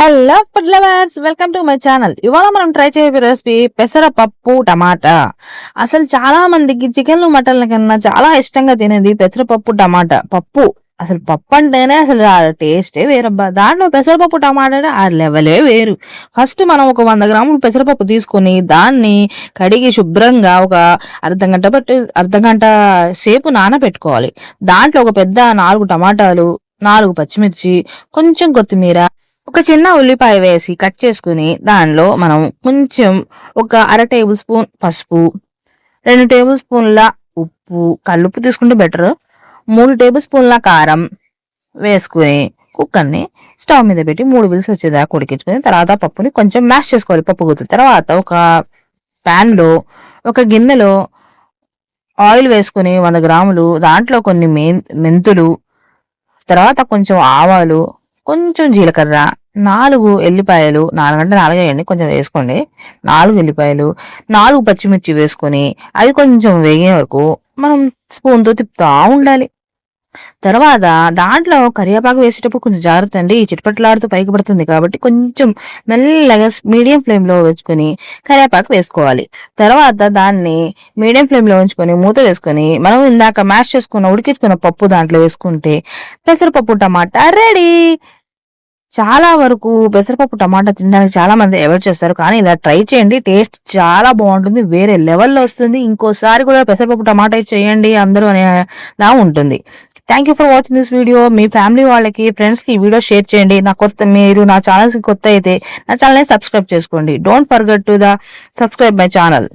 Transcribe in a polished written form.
Hello food lovers, welcome to my channel. ఇవాళ మనం try చేయబోయే రెసిపీ పెసరపప్పు టమాటా. అసలు చాలా మందికి చికెన్ మటన్ల కన్నా చాలా ఇష్టంగా తినేది పెసరపప్పు టమాటా. పప్పు అసలు పప్పు అంటేనే అసలు ఆ టేస్టే వేరబ్బా. దాంట్లో పెసరపప్పు టమాటా ఆ లెవెలే వేరు. ఫస్ట్ మనం ఒక 100 గ్రాములు పెసరపప్పు తీసుకొని దాన్ని కడిగి శుభ్రంగా ఒక అర్ధగంట సేపు నానబెట్టుకోవాలి. దాంట్లో ఒక పెద్ద 4 టమాటాలు, 4 పచ్చిమిర్చి, కొంచెం కొత్తిమీర, ఒక చిన్న ఉల్లిపాయ వేసి కట్ చేసుకుని దానిలో మనం కొంచెం ఒక 1/2 టేబుల్ స్పూన్ పసుపు, 2 టేబుల్ స్పూన్ల ఉప్పు, కల్లుప్పు తీసుకుంటే బెటర్, 3 టేబుల్ స్పూన్ల కారం వేసుకుని కుక్కర్ని స్టవ్ మీద పెట్టి 3 విజిల్స్ వచ్చేదాకా ఉడికించుకుని తర్వాత పప్పుని కొంచెం మ్యాష్ చేసుకోవాలి. పప్పు గుర్తు తర్వాత ఒక ప్యాన్లో ఒక గిన్నెలో ఆయిల్ వేసుకుని 100 గ్రాములు, దాంట్లో కొన్ని మెంతులు, తర్వాత కొంచెం ఆవాలు, కొంచెం జీలకర్ర, 4 ఎల్లిపాయలు, 4 అంటే 4 వేయండి, కొంచెం వేసుకోండి. 4 ఎల్లిపాయలు, 4 పచ్చిమిర్చి వేసుకొని అవి కొంచెం వేగే వరకు మనం స్పూన్తో తిప్పుతూ ఉండాలి. తర్వాత దాంట్లో కరివేపాకు వేసేటప్పుడు కొంచెం జాగ్రత్త అండి, చిటపట్లాడుతూ పైకి పడుతుంది కాబట్టి కొంచెం మెల్లగా మీడియం ఫ్లేమ్లో వేసుకొని కరివేపాకు వేసుకోవాలి. తర్వాత దాన్ని మీడియం ఫ్లేమ్లో ఉంచుకొని మూత వేసుకొని మనం ఇందాక మ్యాష్ చేసుకున్న ఉడికించుకున్న పప్పు దాంట్లో వేసుకుంటే పెసరపప్పు టమాటా రెడీ. చాలా వరకు పెసరపప్పు టమాటా తినడానికి చాలా మంది అవాయిడ్ చేస్తారు, కానీ ఇలా ట్రై చేయండి, టేస్ట్ చాలా బాగుంటుంది, వేరే లెవెల్లో వస్తుంది. ఇంకోసారి కూడా పెసరపప్పు టమాటా చేయండి అందరూ అనేలా ఉంటుంది. Thank you for watching this video. Me family వాళ్ళకి, ఫ్రెండ్స్కి ఈ వీడియో షేర్ చేయండి. మీరు నా ఛానల్స్కి కొత్త అయితే నా ఛానల్ని సబ్స్క్రైబ్ చేసుకోండి. Don't forget to the subscribe my channel.